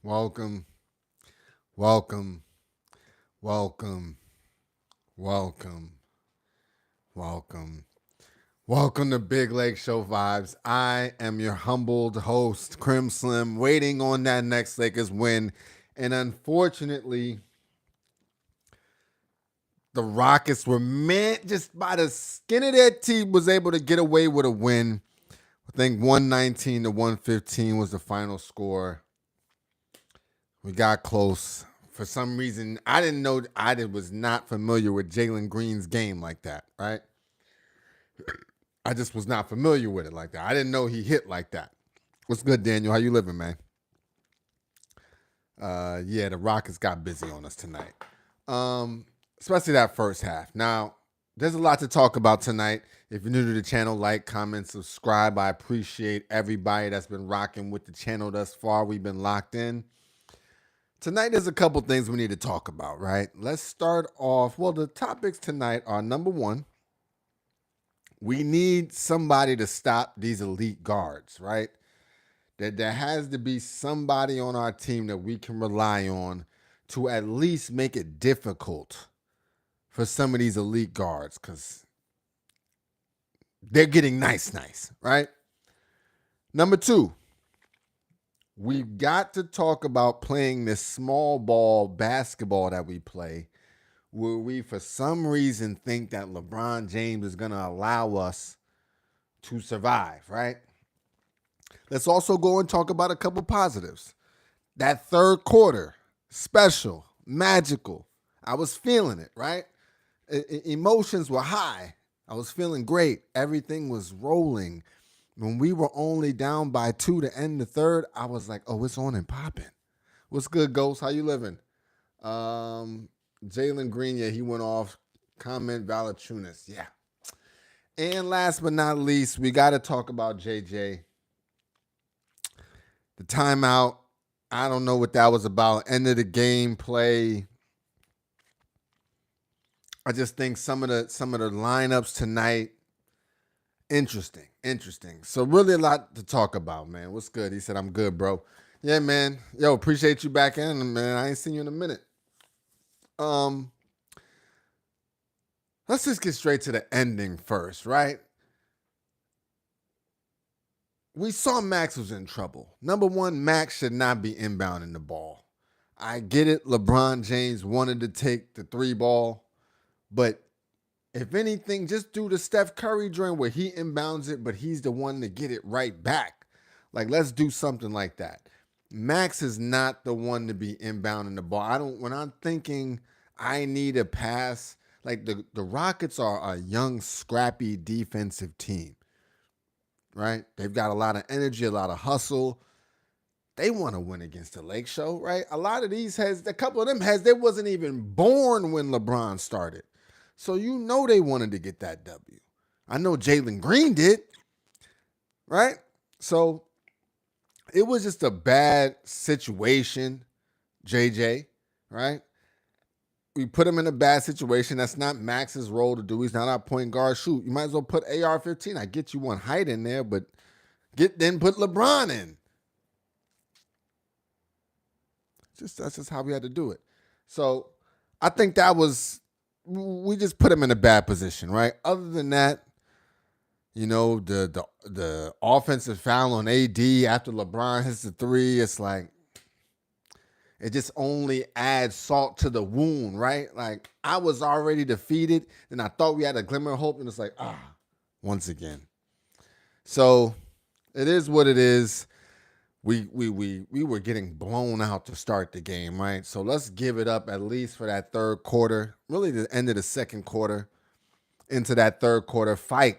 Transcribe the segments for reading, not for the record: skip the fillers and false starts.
Welcome, welcome, welcome, welcome, welcome. Welcome to Big Lake Show Vibes. I am your humbled host, Crim Slim, waiting on that next Lakers win. And unfortunately, the Rockets were meant just by the skin of their teeth was able to get away with a win. I think 119 to 115 was the final score. We got close. For some reason, I didn't know. Was not familiar with Jalen Green's game like that, right? I just was not familiar with it like that. I didn't know he hit like that. What's good, Daniel? How you living, man? Yeah, the Rockets got busy on us tonight. Especially that first half. Now, there's a lot to talk about tonight. If you're new to the channel, like, comment, subscribe. I appreciate everybody that's been rocking with the channel thus far. We've been locked in. Tonight, there's a couple things we need to talk about, right? Let's start off. Well, the topics tonight are number one, we need somebody to stop these elite guards, right? That there has to be somebody on our team that we can rely on to at least make it difficult for some of these elite guards because they're getting nice, right? Number two, we've got to talk about playing this small ball basketball that we play where we, for some reason, think that LeBron James is going to allow us to survive, right? Let's also go and talk about a couple positives. That third quarter, special, magical. I was feeling it, right? Emotions were high. I was feeling great. Everything was rolling. When we were only down by 2 to end the third, I was like, oh, it's on and popping. What's good, Ghost? How you living? Jalen Green, yeah, he went off. Comment Valachunas, yeah. And last but not least, we got to talk about JJ. The timeout, I don't know what that was about. End of the game play. I just think some of the lineups tonight, interesting. So really a lot to talk about, man. What's good? He said, I'm good, bro. Yeah, man. Yo, appreciate you back in, man. I ain't seen you in a minute. Let's just get straight to the ending first, right? We saw Max was in trouble. Number one, Max should not be inbounding the ball. I get it. LeBron James wanted to take the three ball, but if anything, just do the Steph Curry joint where he inbounds it, but he's the one to get it right back. Like, let's do something like that. Max is not the one to be inbounding the ball. When I'm thinking I need a pass, like the Rockets are a young, scrappy defensive team, right? They've got a lot of energy, a lot of hustle. They want to win against the Lake Show, right? A lot of these heads, a couple of them heads, they wasn't even born when LeBron started. So you know they wanted to get that W. I know Jalen Green did, right? So it was just a bad situation, JJ, right? We put him in a bad situation. That's not Max's role to do. He's not our point guard. Shoot, you might as well put AR-15. I get you one height in there, but then put LeBron in. That's just how we had to do it. So I think we just put him in a bad position, right? Other than that, you know, the offensive foul on AD after LeBron hits the three, it's like it just only adds salt to the wound, right? Like I was already defeated, and I thought we had a glimmer of hope, and it's like, once again. So it is what it is. We were getting blown out to start the game, right? So let's give it up at least for that third quarter, really the end of the second quarter into that third quarter. Fight.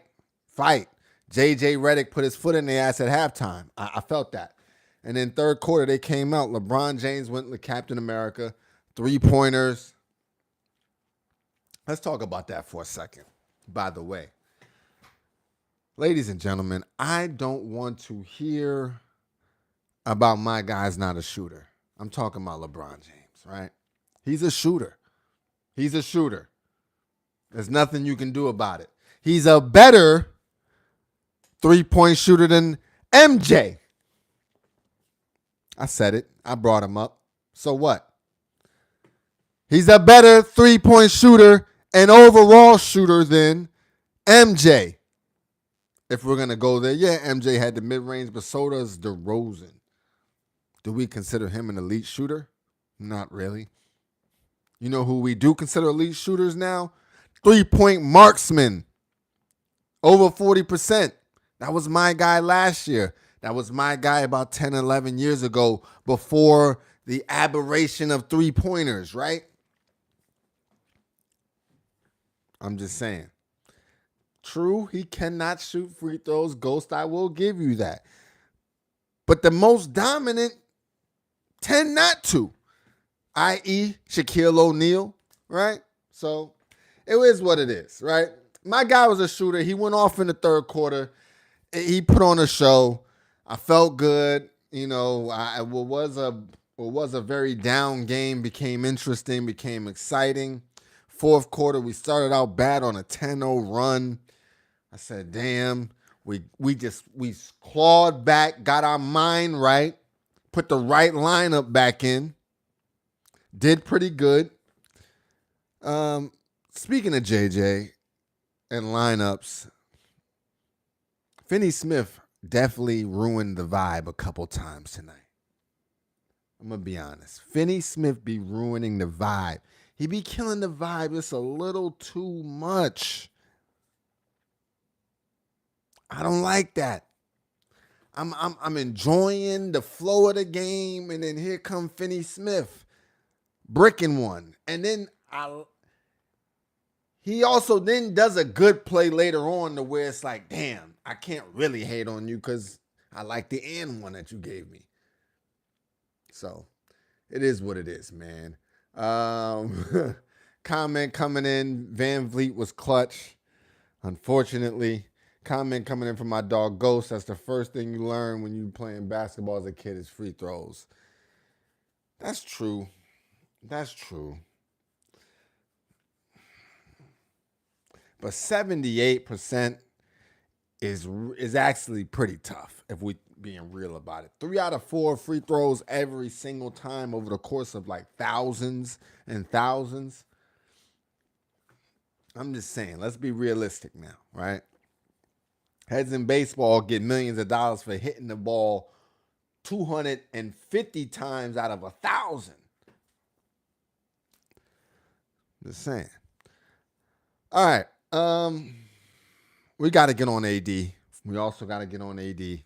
JJ Redick put his foot in the ass at halftime. I felt that. And then third quarter, they came out. LeBron James went to Captain America, 3-pointers. Let's talk about that for a second, by the way. Ladies and gentlemen, I don't want to hear about my guy's not a shooter. I'm talking about LeBron James, right? He's a shooter. There's nothing you can do about it. He's a better 3-point shooter than MJ. I said it. I brought him up. So what? He's a better three-point shooter and overall shooter than MJ. If we're going to go there, yeah, MJ had the mid-range, but so does DeRozan. Do we consider him an elite shooter? Not really. You know who we do consider elite shooters now? Three-point marksman. Over 40%. That was my guy last year. That was my guy about 10, 11 years ago before the aberration of three-pointers, right? I'm just saying. True, he cannot shoot free throws. Ghost, I will give you that. But the most dominant tend not to, i.e. Shaquille O'Neal, right? So it is what it is, right? My guy was a shooter. He went off in the third quarter. He put on a show. I felt good. You know, what was a very down game became interesting, became exciting. Fourth quarter, we started out bad on a 10-0 run. I said, damn, we clawed back, got our mind right, put the right lineup back in, did pretty good. Speaking of JJ and lineups, Finney Smith definitely ruined the vibe a couple times tonight. I'm going to be honest. Finney Smith be ruining the vibe. He be killing the vibe just a little too much. I don't like that. I'm enjoying the flow of the game, and then here come Finney Smith bricking one. And then he also then does a good play later on to where it's like, damn, I can't really hate on you because I like the and one that you gave me. So it is what it is, man. Comment coming in, Van Vliet was clutch. Unfortunately, comment coming in from my dog Ghost. That's the first thing you learn when you're playing basketball as a kid is free throws. That's true. That's true. But 78% is actually pretty tough if we being real about it. 3 out of 4 free throws every single time over the course of like thousands and thousands. I'm just saying, let's be realistic now, right? Heads in baseball get millions of dollars for hitting the ball 250 times out of 1,000. Just saying. All right. We got to get on AD. We also got to get on AD.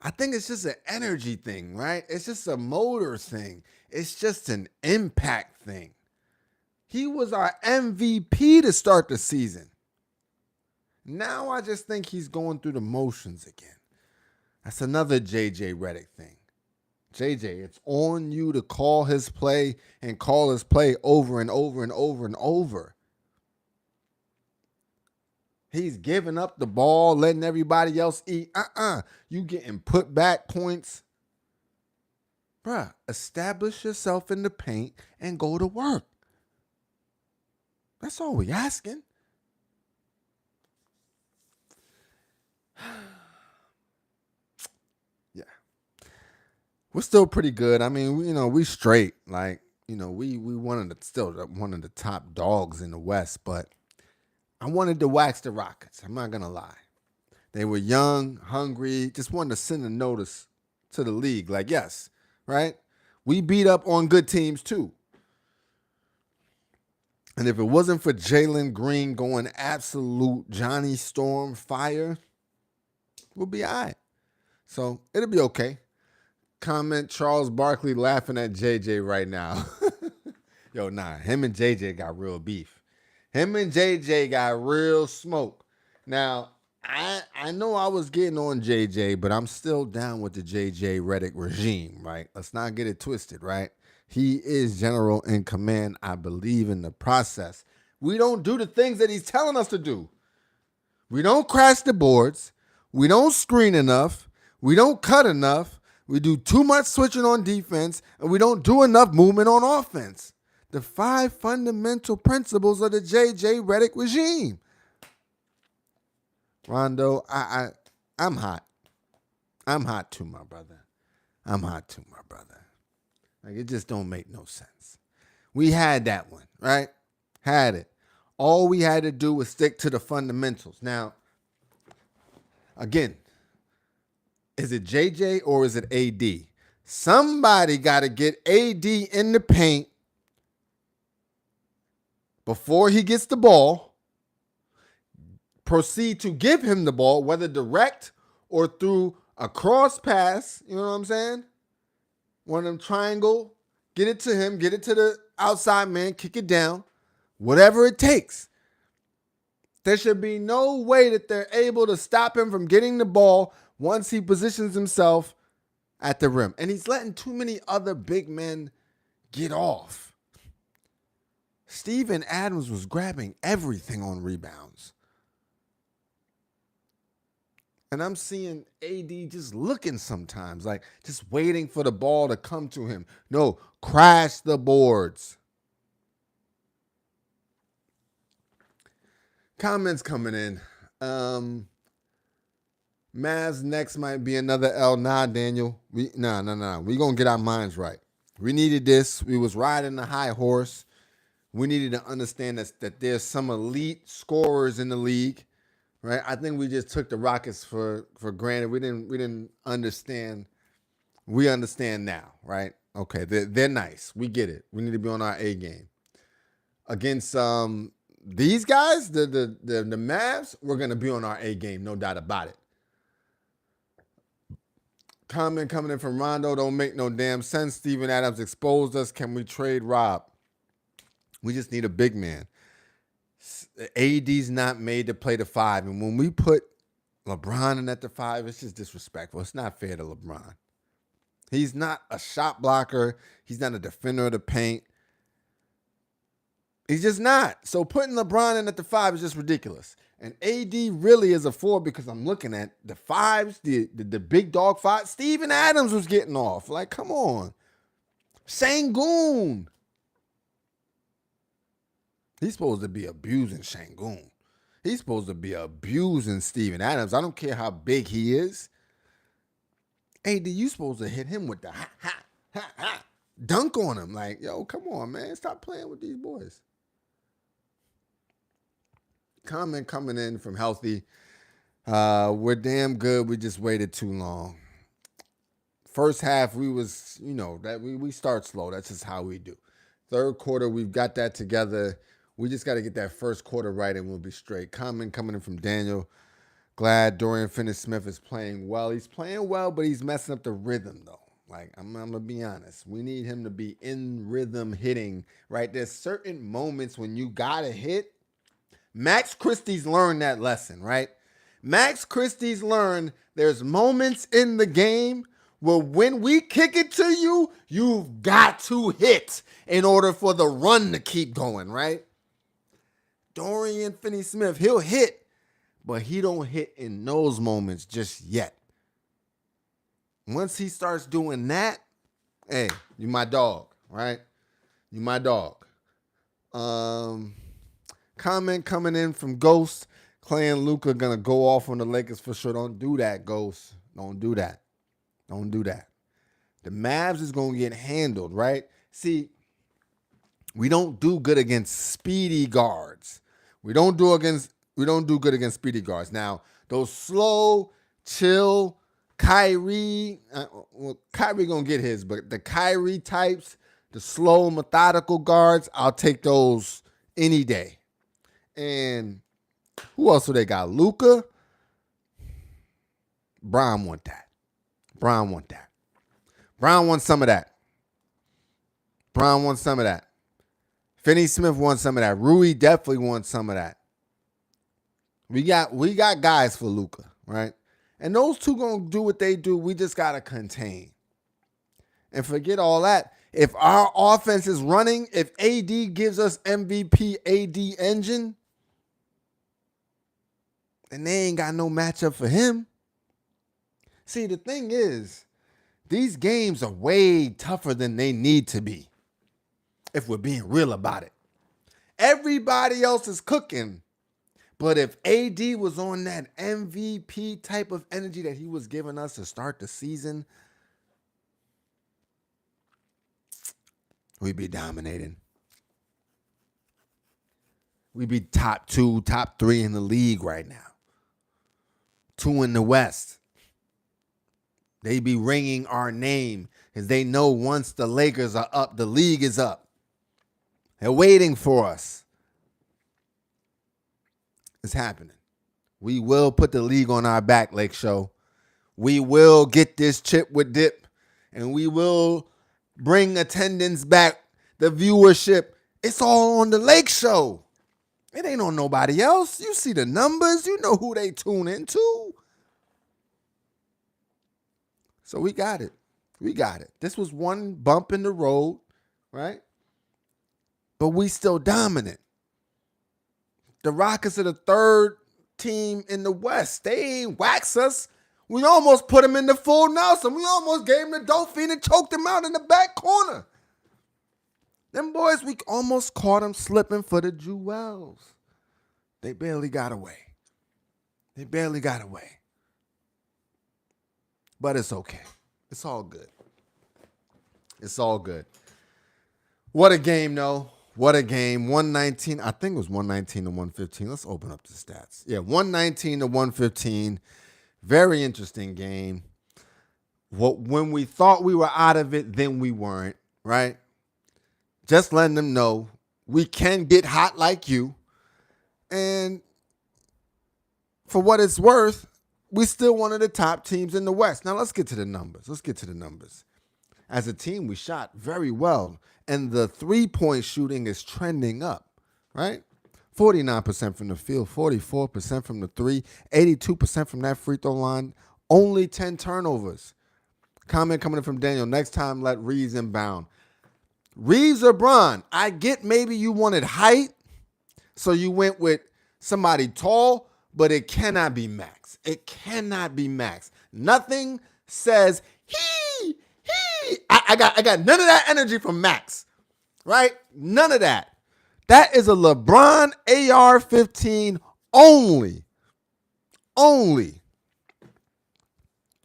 I think it's just an energy thing, right? It's just a motor thing. It's just an impact thing. He was our MVP to start the season. Now I just think he's going through the motions again. That's another JJ Redick thing. JJ, it's on you to call his play and call his play over and over and over and over. He's giving up the ball, letting everybody else eat. You getting put back points. Bruh, establish yourself in the paint and go to work. That's all we asking. Yeah. We're still pretty good. I mean, we straight. Like, we still one of the top dogs in the West, but I wanted to wax the Rockets. I'm not going to lie. They were young, hungry, just wanted to send a notice to the league. Like, yes, right? We beat up on good teams too. And if it wasn't for Jalen Green going absolute Johnny Storm fire, we'll be all right. So it'll be okay. Comment Charles Barkley laughing at JJ right now. Yo, nah, him and JJ got real beef. Him and JJ got real smoke. Now, I know I was getting on JJ, but I'm still down with the JJ Redick regime, right? Let's not get it twisted, right? He is general in command. I believe in the process. We don't do the things that he's telling us to do. We don't crash the boards. We don't screen enough. We don't cut enough. We do too much switching on defense, and we don't do enough movement on offense. The 5 fundamental principles of the JJ Redick regime. Rondo, I'm hot. I'm hot too, my brother. I'm hot too, my brother. Like, it just don't make no sense. We had that one, right? Had it. All we had to do was stick to the fundamentals. Now, again, is it JJ or is it AD? Somebody got to get AD in the paint before he gets the ball, proceed to give him the ball, whether direct or through a cross pass. You know what I'm saying? One of them triangle, get it to him, get it to the outside man, kick it down, whatever it takes. There should be no way that they're able to stop him from getting the ball once he positions himself at the rim. And he's letting too many other big men get off. Steven Adams was grabbing everything on rebounds. And I'm seeing AD just looking sometimes, like just waiting for the ball to come to him. No, crash the boards. Comments coming in. Mavs next might be another L. Nah, Daniel. We going to get our minds right. We needed this. We was riding the high horse. We needed to understand that there's some elite scorers in the league, right? I think we just took the Rockets for granted. We didn't understand. We understand now, right? Okay, they're nice. We get it. We need to be on our A game. Against these guys, the Mavs, we're gonna be on our A game, no doubt about it. Comment coming in from Rondo, don't make no damn sense. Steven Adams exposed us. Can we trade Rob? We just need a big man. AD's not made to play the 5. And when we put LeBron in at the 5, it's just disrespectful. It's not fair to LeBron. He's not a shot blocker. He's not a defender of the paint. He's just not. So putting LeBron in at the 5 is just ridiculous. And AD really is a 4 because I'm looking at the 5s, the big dog 5. Steven Adams was getting off. Like, come on. Şengün. He's supposed to be abusing Şengün. He's supposed to be abusing Steven Adams. I don't care how big he is. AD, you supposed to hit him with the dunk on him. Like, yo, come on, man. Stop playing with these boys. Comment coming in from Healthy. We're damn good. We just waited too long. First half, we was, that we start slow. That's just how we do. Third quarter, we've got that together. We just got to get that first quarter right and we'll be straight. Comment coming in from Daniel. Glad Dorian Finney-Smith is playing well. He's playing well, but he's messing up the rhythm, though. Like, I'm going to be honest. We need him to be in rhythm hitting, right? There's certain moments when you got to hit. Max Christie's learned that lesson, right? Max Christie's learned there's moments in the game where when we kick it to you, you've got to hit in order for the run to keep going, right? Dorian Finney-Smith, he'll hit, but he don't hit in those moments just yet. Once he starts doing that, hey, you my dog, right? You my dog. Comment coming in from Ghost. Clay and Luka gonna go off on the Lakers for sure. Don't do that, Ghost. Don't do that. Don't do that. The Mavs is gonna get handled, right? See, we don't do good against speedy guards. We don't do good against speedy guards. Now, those slow, chill, Kyrie, Kyrie gonna get his, but the Kyrie types, the slow, methodical guards, I'll take those any day. And who else do they got? Luka. Brown want that. Brown want that. Brown wants some of that. Brown wants some of that. Finney-Smith wants some of that. Rui definitely wants some of that. We got guys for Luka, right? And those two gonna do what they do. We just gotta contain. And forget all that. If our offense is running, if AD gives us MVP AD engine, then they ain't got no matchup for him. See, the thing is, these games are way tougher than they need to be, if we're being real about it. Everybody else is cooking. But if AD was on that MVP type of energy that he was giving us to start the season, we'd be dominating. We'd be top 2, top 3 in the league right now. 2 in the West. They be ringing our name because they know once the Lakers are up, the league is up. They're waiting for us. It's happening. We will put the league on our back, Lake Show. We will get this chip with dip, and we will bring attendance back, the viewership. It's all on the Lake Show. It ain't on nobody else. You see the numbers. You know who they tune into. So we got it. We got it. This was one bump in the road, right? But we still dominant. The Rockets are the third team in the West. They ain't wax us. We almost put them in the full Nelson. We almost gave them the Dolphin and choked them out in the back corner. Them boys, we almost caught them slipping for the Jewels. They barely got away. They barely got away. But it's okay. It's all good. It's all good. What a game, though. What a game. 119. I think it was 119 to 115. Let's open up the stats. Yeah, 119 to 115. Very interesting game. When we thought we were out of it, then we weren't, right? Just letting them know we can get hot like you. And for what it's worth, we're still one of the top teams in the West. Now, let's get to the numbers. As a team, we shot very well. And the three-point shooting is trending up, right? 49% from the field, 44% from the three, 82% from that free throw line, only 10 turnovers. Comment coming in from Daniel. Next time, let Reeves inbound. Reeves or Bron, I get maybe you wanted height, so you went with somebody tall, but it cannot be Max. It cannot be Max. Nothing says he. I got none of that energy from Max, right? None of that. That is a LeBron AR-15 only. Only.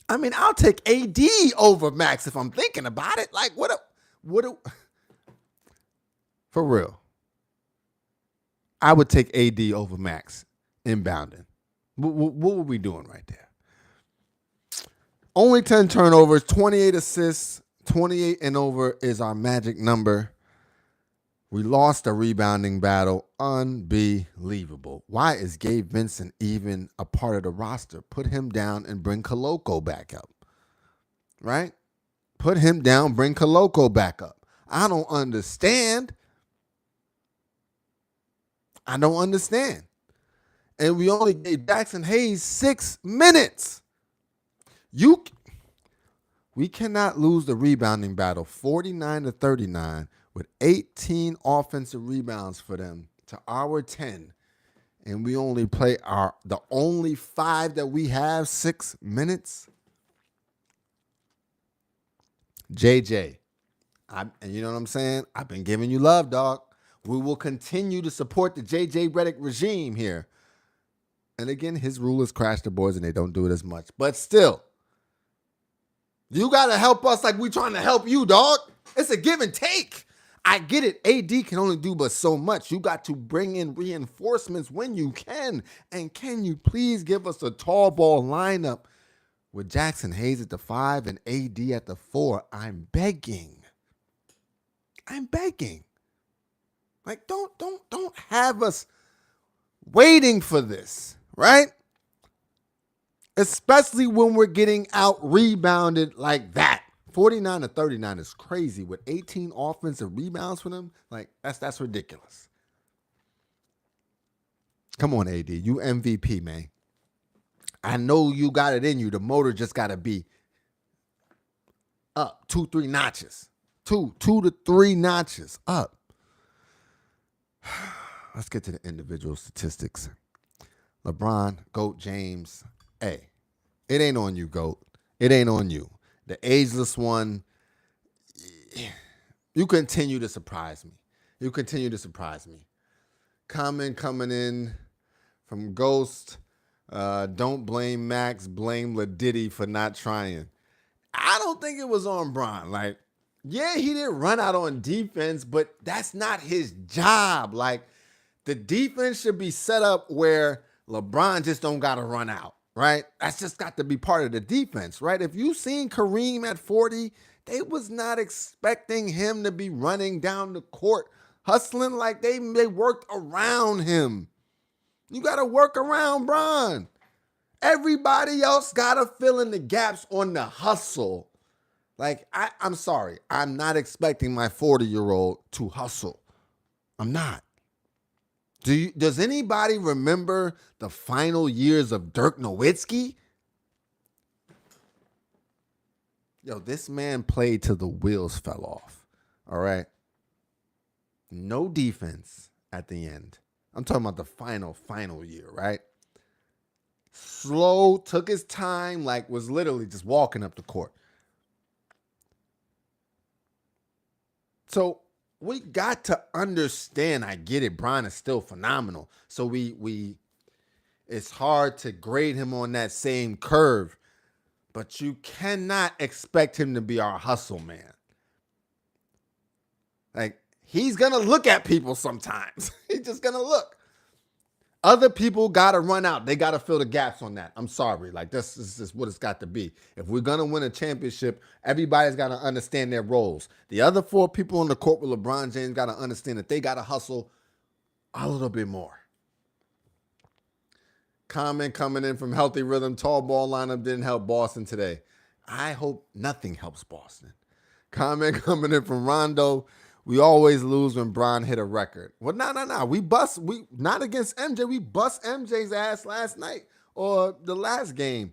I mean, I'll take AD over Max if I'm thinking about it. Like, what for real. I would take AD over Max inbounding. What were we doing right there? Only 10 turnovers, 28 assists, 28 and over is our magic number. We lost a rebounding battle. Unbelievable. Why is Gabe Vincent even a part of the roster? Put him down and bring Koloko back up. Right? Put him down, bring Koloko back up. I don't understand. And we only gave Jackson Hayes 6 minutes. We cannot lose the rebounding battle 49-39 with 18 offensive rebounds for them to our 10. And we only play the only 5 that we have 6 minutes. JJ, and you know what I'm saying? I've been giving you love, dog. We will continue to support the JJ Redick regime here. And again, his rule is crash the boards and they don't do it as much. But still, you got to help us like we trying to help you, dog. It's a give and take. I get it. AD can only do but so much. You got to bring in reinforcements when you can. And can you please give us a tall ball lineup with Jackson Hayes at the 5 and AD at the 4? I'm begging. Like, don't have us waiting for this, right? Especially when we're getting out rebounded like that. 49-39 is crazy with 18 offensive rebounds for them. Like, that's ridiculous. Come on, AD. You MVP, man. I know you got it in you. The motor just got to be up 2-3 notches. 2 to 3 notches up. Let's get to the individual statistics. LeBron, GOAT, James. Hey, it ain't on you, GOAT. It ain't on you. The ageless one, you continue to surprise me. Comment coming in from Ghost. Don't blame Max, blame LaDiddy for not trying. I don't think it was on Bron. Like, Yeah, he didn't run out on defense, but that's not his job. Like, the defense should be set up where LeBron just don't got to run out, right? That's just got to be part of the defense, right? If you seen Kareem at 40, they was not expecting him to be running down the court, hustling like they worked around him. You got to work around Bron. Everybody else got to fill in the gaps on the hustle. Like, I'm sorry. I'm not expecting my 40-year-old to hustle. I'm not. Does anybody remember the final years of Dirk Nowitzki? Yo, this man played till the wheels fell off. All right. No defense at the end. I'm talking about the final year, right? Slow, took his time, like was literally just walking up the court. So we got to understand, I get it, Bron is still phenomenal. So it's hard to grade him on that same curve, but you cannot expect him to be our hustle man. Like, he's going to look at people sometimes. He's just going to look. Other people got to run out. They got to fill the gaps on that. I'm sorry. Like, this is what it's got to be. If we're going to win a championship, everybody's got to understand their roles. The other 4 people on the court with LeBron James got to understand that they got to hustle a little bit more. Comment coming in from Healthy Rhythm. Tall ball lineup didn't help Boston today. I hope nothing helps Boston. Comment coming in from Rondo. We always lose when Bron hit a record. Well, no. We not against MJ. We bust MJ's ass last night or the last game.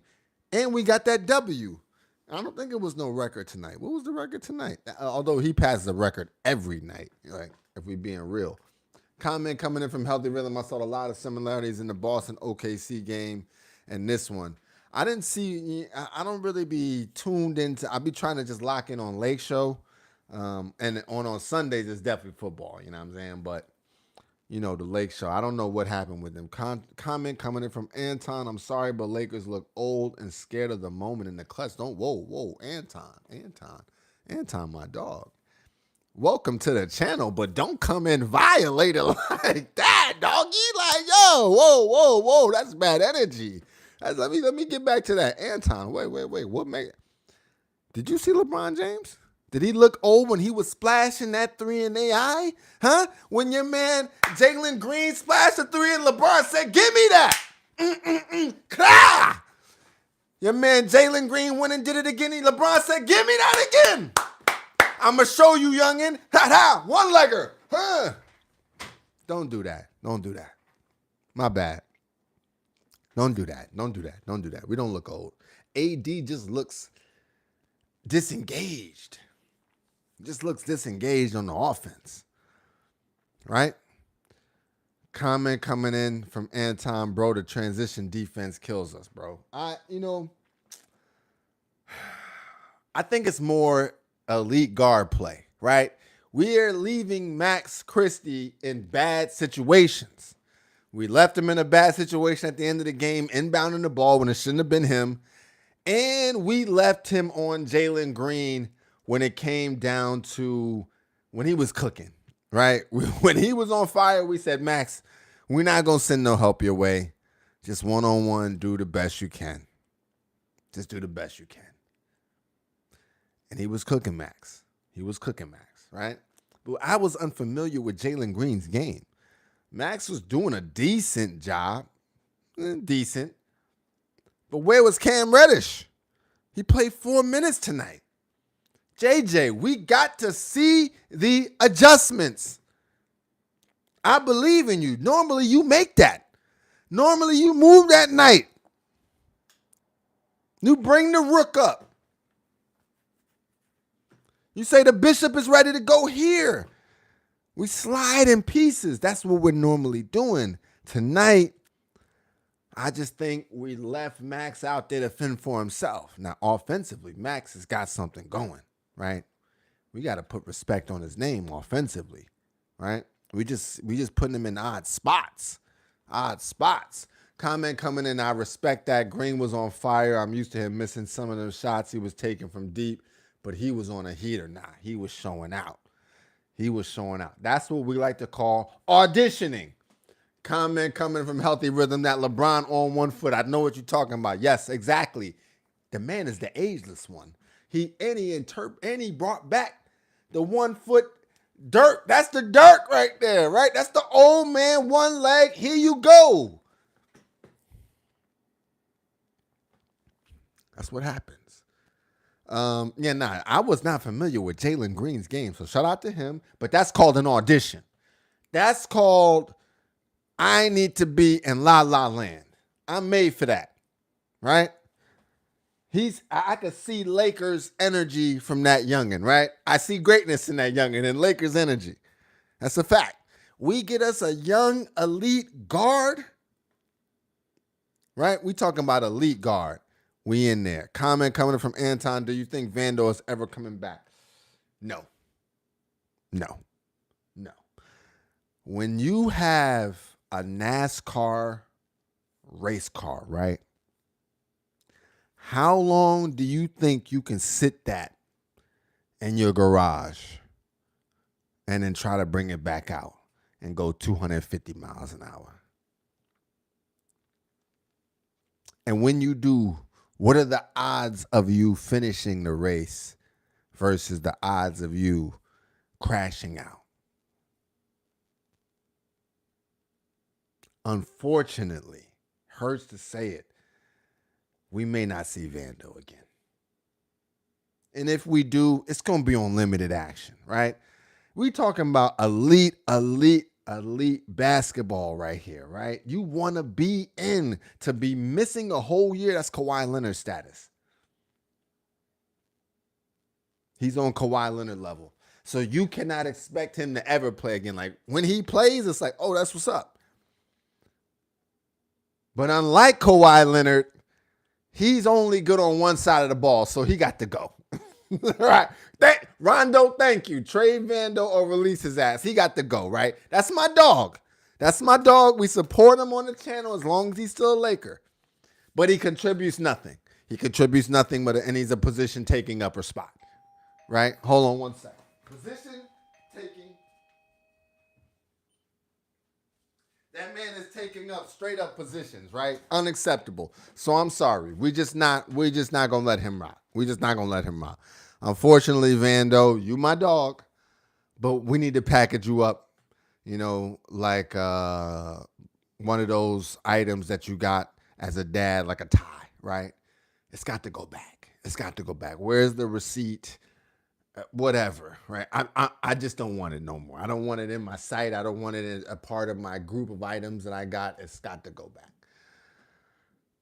And we got that W. I don't think it was no record tonight. What was the record tonight? Although he passes the record every night, like, if we being real. Comment coming in from Healthy Rhythm. I saw a lot of similarities in the Boston OKC game and this one. I didn't see, I don't really be tuned into, I be trying to just lock in on Lake Show. And on Sundays, it's definitely football, you know what I'm saying? But, the Lake Show, I don't know what happened with them. Comment coming in from Anton. I'm sorry, but Lakers look old and scared of the moment in the clutch. Whoa, Anton, my dog. Welcome to the channel, but don't come in violated like that, doggy. Like, yo, whoa, that's bad energy. Let me get back to that. Anton, wait, what made? Did you see LeBron James? Did he look old when he was splashing that 3 in the eye? Huh? When your man Jalen Green splashed a 3 and LeBron said, give me that. Your man Jalen Green went and did it again. And LeBron said, give me that again. I'm going to show you, youngin'. Ha, one-legger. Huh? Don't do that. My bad. Don't do that. We don't look old. AD just looks disengaged. Looks disengaged on the offense. Right? Comment coming in from Anton, bro. The transition defense kills us, bro. I think it's more elite guard play, right? We are leaving Max Christie in bad situations. We left him in a bad situation at the end of the game, inbounding the ball when it shouldn't have been him. And we left him on Jalen Green when it came down to when he was cooking, right? When he was on fire, we said, Max, we're not going to send no help your way. Just one-on-one, do the best you can. Just do the best you can. And he was cooking Max. Right? But I was unfamiliar with Jalen Green's game. Max was doing a decent job. Decent. But where was Cam Reddish? He played 4 minutes tonight. JJ, we got to see the adjustments. I believe in you. Normally you make that. Normally you move that night. You bring the rook up. You say the bishop is ready to go here. We slide in pieces. That's what we're normally doing. Tonight, I just think we left Max out there to fend for himself. Now, offensively, Max has got something going, right? We got to put respect on his name offensively, right? We just putting him in odd spots. Comment coming in, I respect that. Green was on fire. I'm used to him missing some of those shots he was taking from deep. but he was on a heater. Nah, he was showing out. He was showing out. That's what we like to call auditioning. Comment coming from Healthy Rhythm that LeBron on 1 foot. I know what you're talking about. Yes, exactly. The man is the ageless one. He brought back the 1 foot dirt. That's the dirt right there, right? That's the old man, one leg. Here you go. That's what happens. I was not familiar with Jalen Green's game, so shout out to him. But that's called an audition. That's called I need to be in La La Land. I'm made for that, right? I could see Lakers energy from that youngin', right? I see greatness in that youngin' and Lakers energy. That's a fact. We get us a young elite guard, right? We talking about elite guard. We in there. Comment coming from Anton. Do you think Vando is ever coming back? No. When you have a NASCAR race car, right? How long do you think you can sit that in your garage and then try to bring it back out and go 250 miles an hour? And when you do, what are the odds of you finishing the race versus the odds of you crashing out? Unfortunately, hurts to say it, we may not see Vando again. And if we do, it's going to be on limited action, right? We talking about elite basketball right here, right? You want to be in. To be missing a whole year, that's Kawhi Leonard status. He's on Kawhi Leonard level. So you cannot expect him to ever play again. Like when he plays, it's like, oh, that's what's up. But unlike Kawhi Leonard, he's only good on one side of the ball, so he got to go. Right. Rondo, thank you. Trade Vando or release his ass. He got to go, right? That's my dog. We support him on the channel as long as he's still a Laker. But he contributes nothing. And he's a position taking upper spot. Right? Hold on one second. Position taking. That man is taking up straight up positions, right? Unacceptable. So I'm sorry. We're just not gonna let him rock. Unfortunately, Vando, you my dog, but we need to package you up, like one of those items that you got as a dad, like a tie, right? It's got to go back. Where's the receipt? Whatever, right? I just don't want it no more. I don't want it in my sight. I don't want it as a part of my group of items that I got. It's got to go back.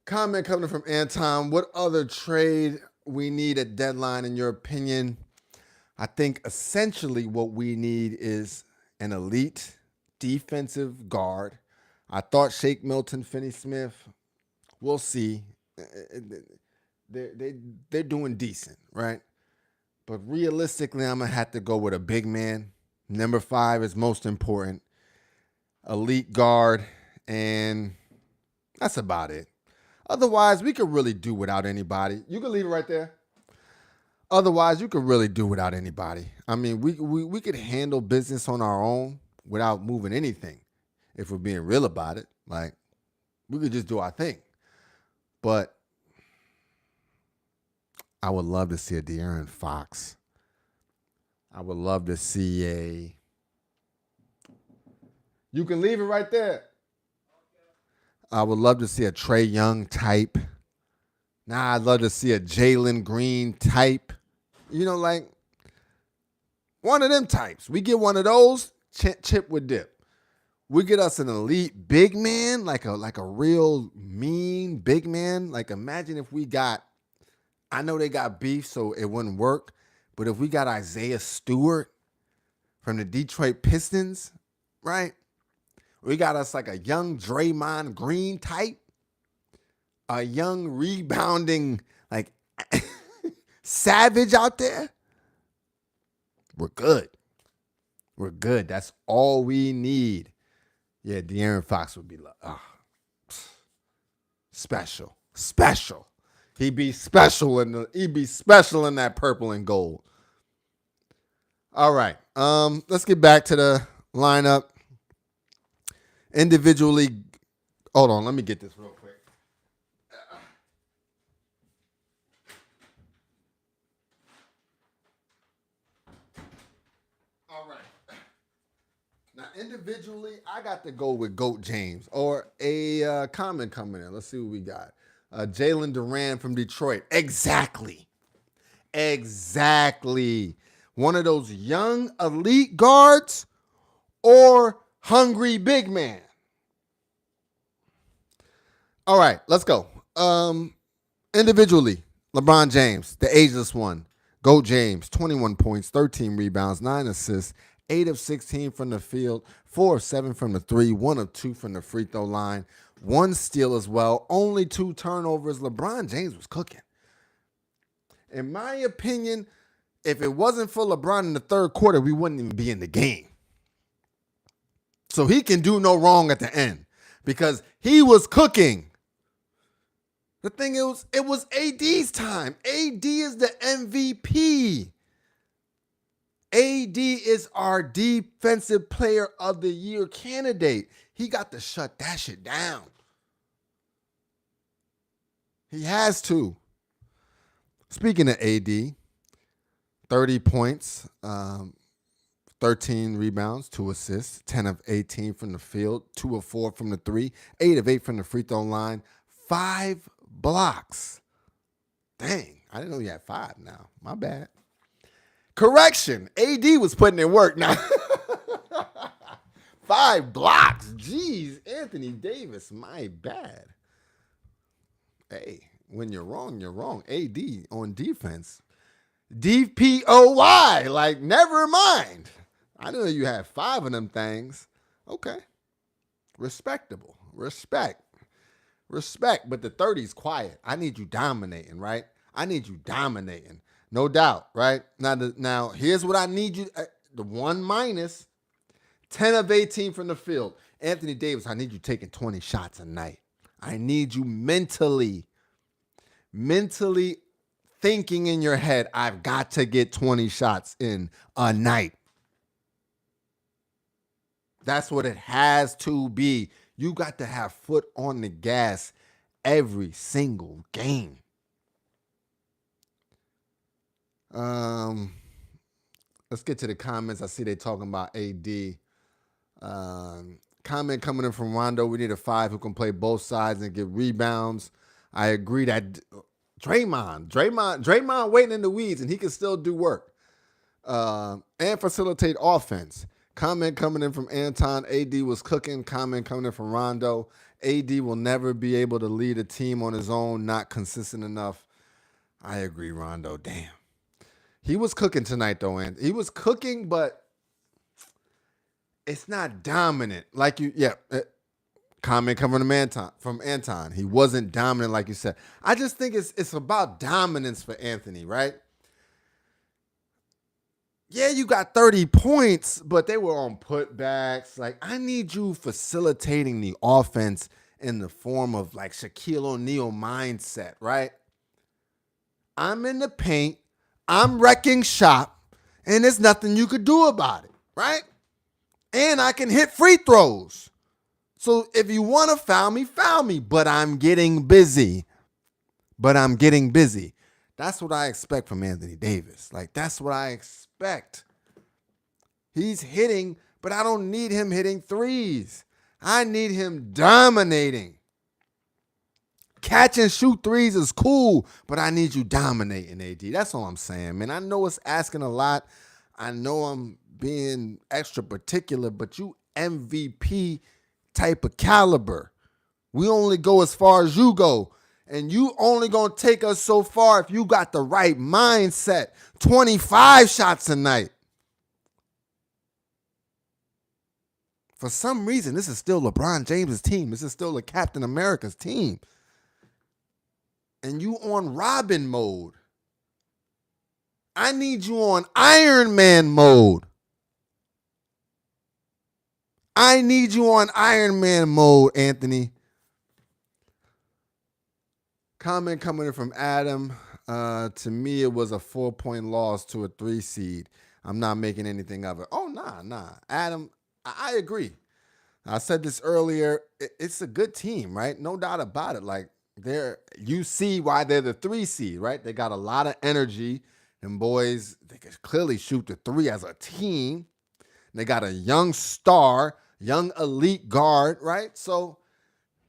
Comment coming from Anton. What other trade we need at deadline, in your opinion? I think essentially what we need is an elite defensive guard. I thought Shake Milton, Finney Smith. We'll see. They're doing decent, right? But realistically, I'm going to have to go with a big man. Number 5 is most important. Elite guard. And that's about it. Otherwise, we could really do without anybody. You can leave it right there. Otherwise, you could really do without anybody. I mean, we could handle business on our own without moving anything. If we're being real about it. Like, we could just do our thing. But I would love to see a De'Aaron Fox. I would love to see You can leave it right there. I would love to see a Trae Young type. I'd love to see a Jalen Green type. Like one of them types. We get one of those, chip with dip. We get us an elite big man, like a real mean big man. Like imagine if we got, I know they got beef, so it wouldn't work. But if we got Isaiah Stewart from the Detroit Pistons, right? We got us like a young Draymond Green type. A young rebounding, like, savage out there. We're good. That's all we need. Yeah, De'Aaron Fox would be like, special. He be special in that purple and gold. All right. Let's get back to the lineup. Individually, hold on, let me get this real quick. All right. Now, individually, I got to go with GOAT James or a comment coming in. Let's see what we got. Jalen Duran from Detroit. Exactly. One of those young elite guards or hungry big man. All right, let's go. Individually, LeBron James, the ageless one. GOAT James, 21 points, 13 rebounds, 9 assists, 8 of 16 from the field, 4 of 7 from the 3, 1 of 2 from the free throw line, 1 steal as well, only 2 turnovers. LeBron James was cooking. In my opinion, if it wasn't for LeBron in the third quarter, we wouldn't even be in the game. So he can do no wrong at the end because he was cooking. The thing is, it was AD's time. AD is the MVP. AD is our defensive player of the year candidate. He got to shut that shit down. He has to. Speaking of AD, 30 points, 13 rebounds, 2 assists, 10 of 18 from the field, 2 of 4 from the 3, 8 of 8 from the free throw line, 5 blocks. Dang, I didn't know he had 5 now. My bad. Correction, AD was putting in work now. 5 blocks. Jeez, Anthony Davis, my bad. Hey, when you're wrong, you're wrong. AD on defense. DPOY, like, never mind. I didn't know you had 5 of them things. Okay. Respectable. Respect. But the 30's quiet. I need you dominating, right? I need you dominating. No doubt, right? Now here's what I need you. The 1 minus, 10 of 18 from the field. Anthony Davis, I need you taking 20 shots a night. I need you mentally thinking in your head, I've got to get 20 shots in a night. That's what it has to be. You got to have foot on the gas every single game. Let's get to the comments. I see they talking about AD. Comment coming in from Rondo. We need a 5 who can play both sides and get rebounds. I agree that Draymond waiting in the weeds and he can still do work and facilitate offense. Comment coming in from Anton. AD was cooking. Comment coming in from Rondo. AD will never be able to lead a team on his own. Not consistent enough. I agree, Rondo. Damn. He was cooking tonight, though, and he was cooking, but it's not dominant. Like you, yeah. Comment coming from Anton. He wasn't dominant, like you said. I just think it's about dominance for Anthony, right? Yeah, you got 30 points, but they were on putbacks. Like, I need you facilitating the offense in the form of like Shaquille O'Neal mindset, right? I'm in the paint. I'm wrecking shop, and there's nothing you could do about it, right? And I can hit free throws. So if you want to foul me, but I'm getting busy. That's what I expect from Anthony Davis. Like, that's what I expect. He's hitting, but I don't need him hitting threes. I need him dominating. Catch and shoot threes is cool, but I need you dominating, AD. That's all I'm saying, man. I know it's asking a lot. I know I'm being extra particular, but you MVP type of caliber. We only go as far as you go. And you only going to take us so far if you got the right mindset. 25 shots a night. For some reason, this is still LeBron James' team. This is still the Captain America's team. And you on Robin mode. I need you on Iron Man mode. I need you on Iron Man mode, Anthony. Comment coming in from Adam. To me, it was a 4-point loss to a 3 seed. I'm not making anything of it. Oh, nah. Adam, I agree. I said this earlier. It's a good team, right? No doubt about it. Like, you see why they're the 3 seed, right? They got a lot of energy. And boys, they can clearly shoot the three as a team. They got a young star, young elite guard, right? So,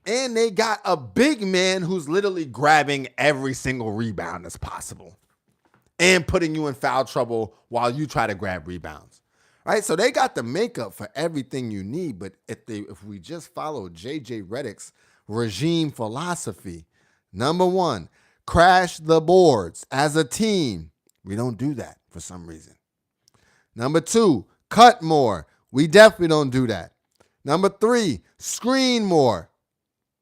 and they got a big man who's literally grabbing every single rebound that's possible and putting you in foul trouble while you try to grab rebounds. Right? So they got the makeup for everything you need, but if we just follow JJ Redick's regime philosophy, number one, crash the boards as a team. We don't do that for some reason. Number two, cut more. We definitely don't do that. Number three, screen more.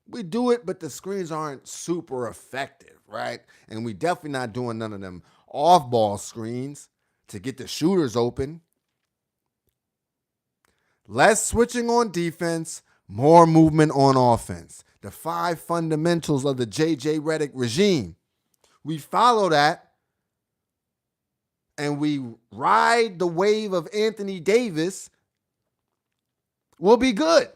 We do it, but the screens aren't super effective, right? And we definitely not doing none of them off-ball screens to get the shooters open. Less switching on defense, more movement on offense. The 5 fundamentals of the JJ Redick regime. We follow that, and we ride the wave of Anthony Davis, we'll be good.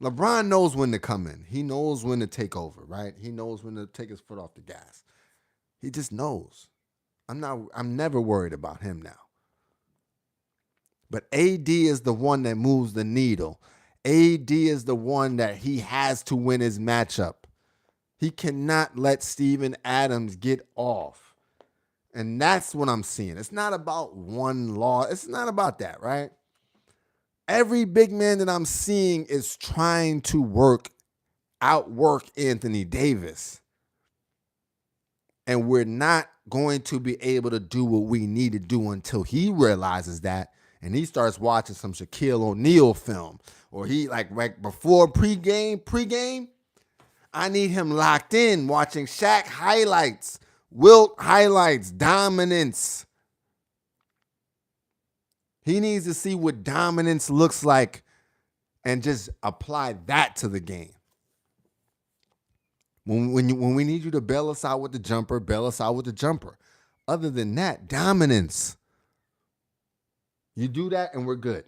LeBron knows when to come in. He knows when to take over, right? He knows when to take his foot off the gas. He just knows. I'm never worried about him now. But AD is the one that moves the needle. AD is the one that he has to win his matchup. He cannot let Steven Adams get off. And that's what I'm seeing. It's not about one loss. It's not about that, right? Every big man that I'm seeing is trying to outwork Anthony Davis. And we're not going to be able to do what we need to do until he realizes that and he starts watching some Shaquille O'Neal film. Or he, like before pregame, I need him locked in watching Shaq highlights, Wilt highlights, dominance. He needs to see what dominance looks like and just apply that to the game. When we need you to bail us out with the jumper, bail us out with the jumper. Other than that, dominance. You do that and we're good.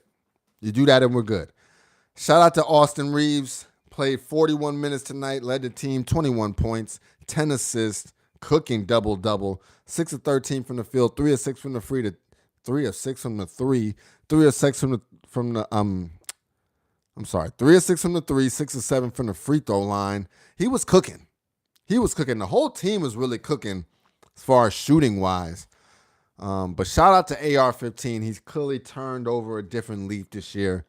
Shout out to Austin Reeves. Played 41 minutes tonight, led the team, 21 points, 10 assists, cooking double-double, 6 of 13 from the field, 3 of 6 from the free to 3 of 6 from the 3, 3 of 6 3 of 6 from the 3, 6 of 7 from the free throw line. He was cooking. The whole team was really cooking as far as shooting wise. But shout out to AR-15. He's clearly turned over a different leaf this year.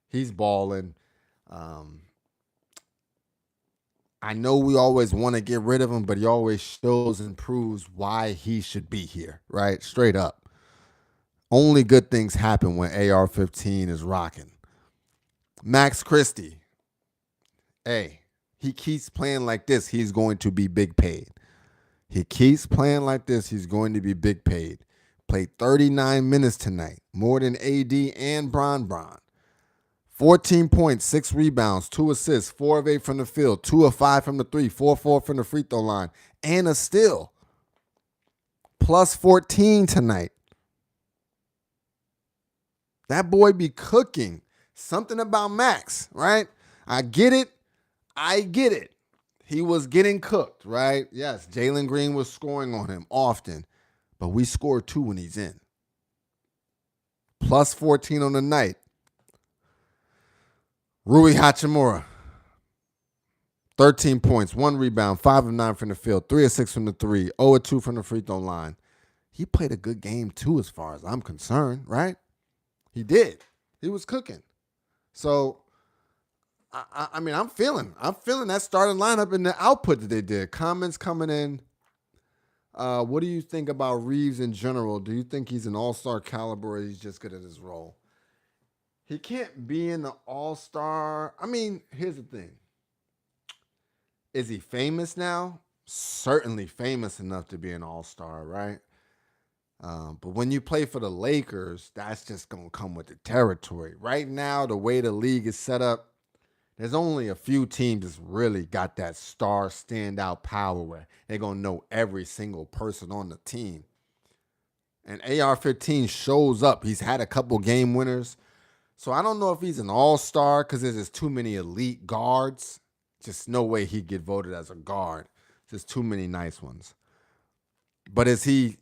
He's balling. I know we always want to get rid of him, but he always shows and proves why he should be here, right? Straight up. Only good things happen when AR-15 is rocking. Max Christie. Hey, he keeps playing like this, he's going to be big paid. Played 39 minutes tonight, more than AD and Bron. 14 points, 6 rebounds, 2 assists, 4 of 8 from the field, 2 of 5 from the 3, 4 of 4 from the free throw line, and a steal. Plus 14 tonight. That boy be cooking. Something about Max, right? I get it. He was getting cooked, right? Yes, Jalen Green was scoring on him often, but we scored 2 when he's in. Plus 14 on the night. Rui Hachimura, 13 points, 1 rebound, 5 of 9 from the field, 3 of 6 from the 3, 0 of 2 from the free throw line. He played a good game too as far as I'm concerned, right? He did. He was cooking. So, I mean, I'm feeling that starting lineup and the output that they did. Comments coming in. What do you think about Reeves in general? Do you think he's an all-star caliber or he's just good at his role? He can't be in the all-star. I mean, here's the thing. Is he famous now? Certainly famous enough to be an all-star, right? But when you play for the Lakers, that's just going to come with the territory. Right now, the way the league is set up, There's only a few teams that's really got that star standout power where they're going to know every single person on the team. And AR-15 shows up. He's had a couple game winners. So I don't know if he's an all-star because there's just too many elite guards. Just no way he'd get voted as a guard. Just too many nice ones. But is he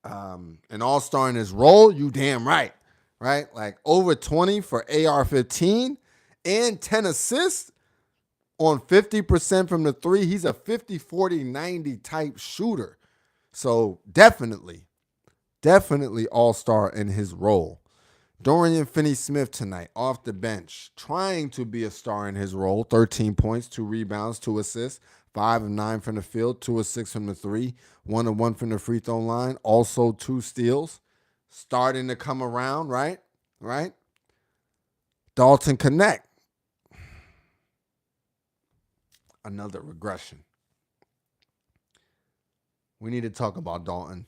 an all-star in his role? You damn right. Right? Like over 20 for AR-15 and 10 assists on 50% from the three. He's a 50, 40, 90 type shooter. So definitely all-star in his role. Dorian Finney-Smith tonight off the bench, trying to be a star in his role. 13 points, 2 rebounds, 2 assists, 5 of 9 from the field, 2 of 6 from the three, 1 of 1 from the free throw line, also 2 steals. Starting to come around, right? Dalton Connect. Another regression. We need to talk about Dalton.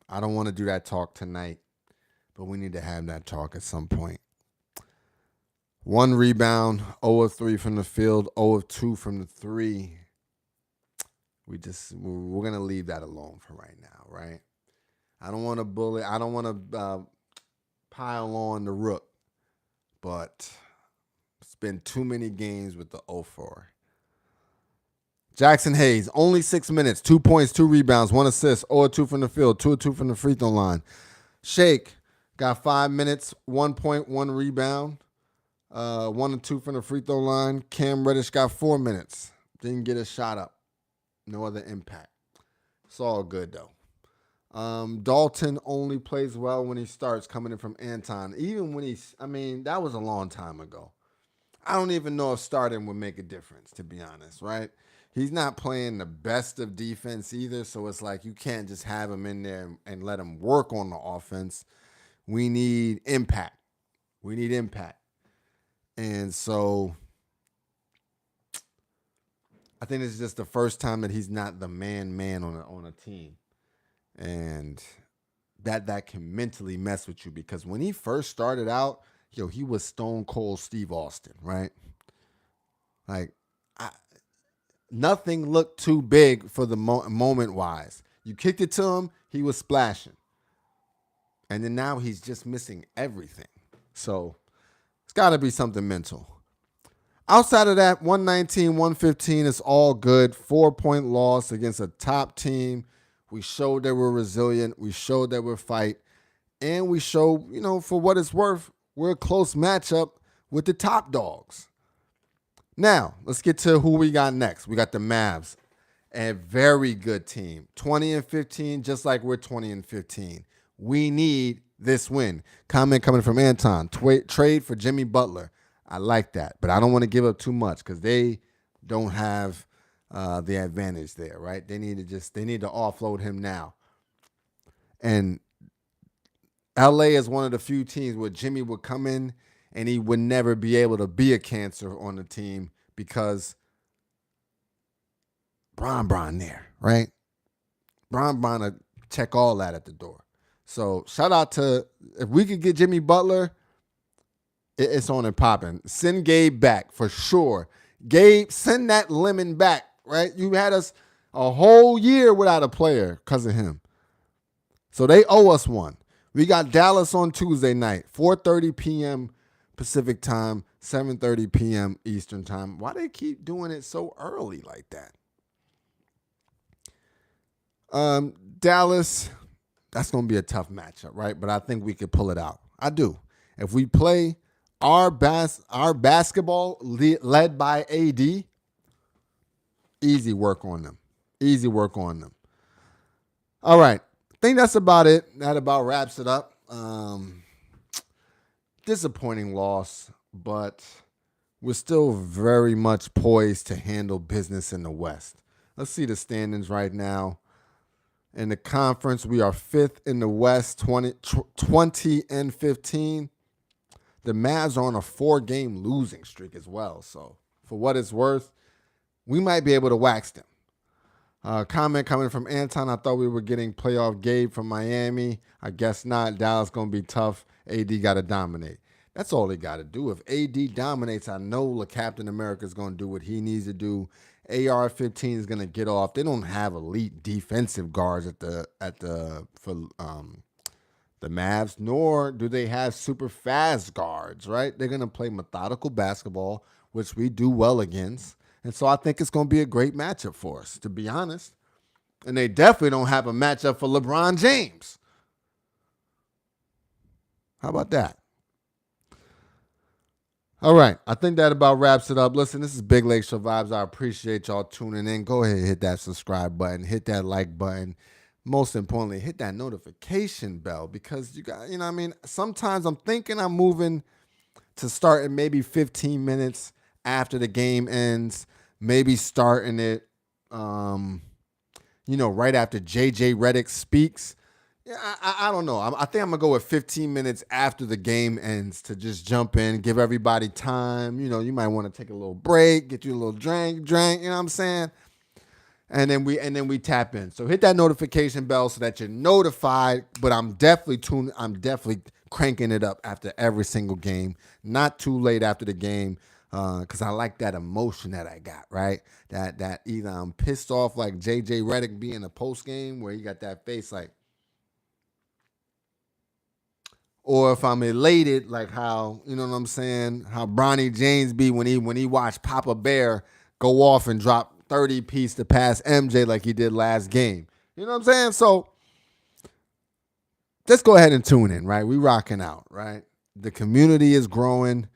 I don't want to do that talk tonight, but we need to have that talk at some point. 1 rebound, 0 of 3 from the field, 0 of 2 from the three. We're going to leave that alone for right now, right? I don't want to bully. I don't want to pile on the Rook, but it's been too many games with the 0-4. Jackson Hayes, only 6 minutes, 2 points, 2 rebounds, 1 assist, 0 of 2 from the field, 2 of 2 from the free throw line. Shake got 5 minutes, 1 point, 1 rebound, 1 of 2 from the free throw line. Cam Reddish got 4 minutes, didn't get a shot up, no other impact. It's all good though. Dalton only plays well when he starts coming in from Anton. Even when that was a long time ago. I don't even know if starting would make a difference, to be honest, right? He's not playing the best of defense either, so it's like you can't just have him in there and let him work on the offense. We need impact. And so I think it's just the first time that he's not the man on a team. And that can mentally mess with you because when he first started out, he was Stone Cold Steve Austin, right? Like, nothing looked too big for the moment-wise. You kicked it to him, he was splashing. And then now he's just missing everything. So it's got to be something mental. Outside of that, 119-115 is all good. 4-point loss against a top team. We showed that we're resilient. We showed that we're fight. And we showed, for what it's worth, we're a close matchup with the top dogs. Now, let's get to who we got next. We got the Mavs, a very good team. 20-15, just like we're 20-15. We need this win. Comment coming from Anton. Trade for Jimmy Butler. I like that, but I don't want to give up too much because they don't have the advantage there, right? They need to offload him now. And LA is one of the few teams where Jimmy would come in and he would never be able to be a cancer on the team because Bron there, right? Bron to check all that at the door. So shout out to, if we could get Jimmy Butler, it's on and popping. Send Gabe back for sure. Gabe, send that lemon back, right? You had us a whole year without a player because of him. So they owe us one. We got Dallas on Tuesday night, 4:30 p.m. Pacific time, 7:30 p.m. Eastern time. Why they keep doing it so early like that? Dallas, that's going to be a tough matchup, right? But I think we could pull it out. I do. If we play our basketball led by AD, easy work on them. All right. I think that's about it. That about wraps it up. Disappointing loss, but we're still very much poised to handle business in the West. Let's see the standings right now. In the conference, we are 5th in the West, 20-15. The Mavs are on a 4-game losing streak as well. So for what it's worth, we might be able to wax them. Comment coming from Anton. I thought we were getting playoff Gabe from Miami. I guess not. Dallas going to be tough. AD got to dominate. That's all they got to do. If AD dominates, I know the Captain America is going to do what he needs to do. AR-15 is going to get off. They don't have elite defensive guards for the Mavs, nor do they have super fast guards, right? They're going to play methodical basketball, which we do well against. And so I think it's going to be a great matchup for us, to be honest. And they definitely don't have a matchup for LeBron James. How about that? All right. I think that about wraps it up. Listen, this is Big Lake Show Vibes. I appreciate y'all tuning in. Go ahead and hit that subscribe button, hit that like button. Most importantly, hit that notification bell because you got, you know what I mean? Sometimes I'm thinking I'm moving to start in maybe 15 minutes after the game ends, maybe starting it, right after JJ Redick speaks. Yeah, I don't know. I think I'm going to go with 15 minutes after the game ends to just jump in, give everybody time. You know, you might want to take a little break, get you a little drink, you know what I'm saying? And then we tap in. So hit that notification bell so that you're notified, but I'm definitely cranking it up after every single game. Not too late after the game. Because I like that emotion that I got, right? That either I'm pissed off like JJ Redick being a post game where you got that face like, or if I'm elated, like how, you know what I'm saying, how Bronny James be when he watched Papa Bear go off and drop 30 piece to pass MJ like he did last game. You know what I'm saying? So let's go ahead and tune in, right? We rocking out, right? The community is growing.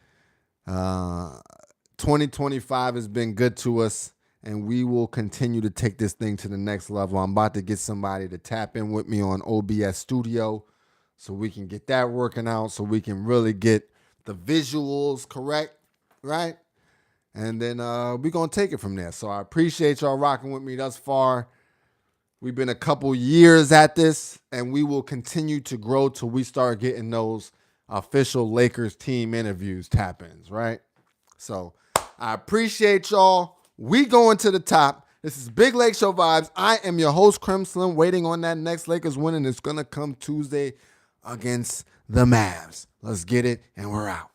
2025 has been good to us, and we will continue to take this thing to the next level. I'm about to get somebody to tap in with me on OBS Studio so we can get that working out, so we can really get the visuals correct, right? And then we're going to take it from there. So I appreciate y'all rocking with me thus far. We've been a couple years at this, and we will continue to grow till we start getting those official Lakers team interviews tap-ins, right? So I appreciate y'all. We going to the top. This is Big Lake Show Vibes. I am your host, Krim Slim, waiting on that next Lakers win, and it's going to come Tuesday against the Mavs. Let's get it, and we're out.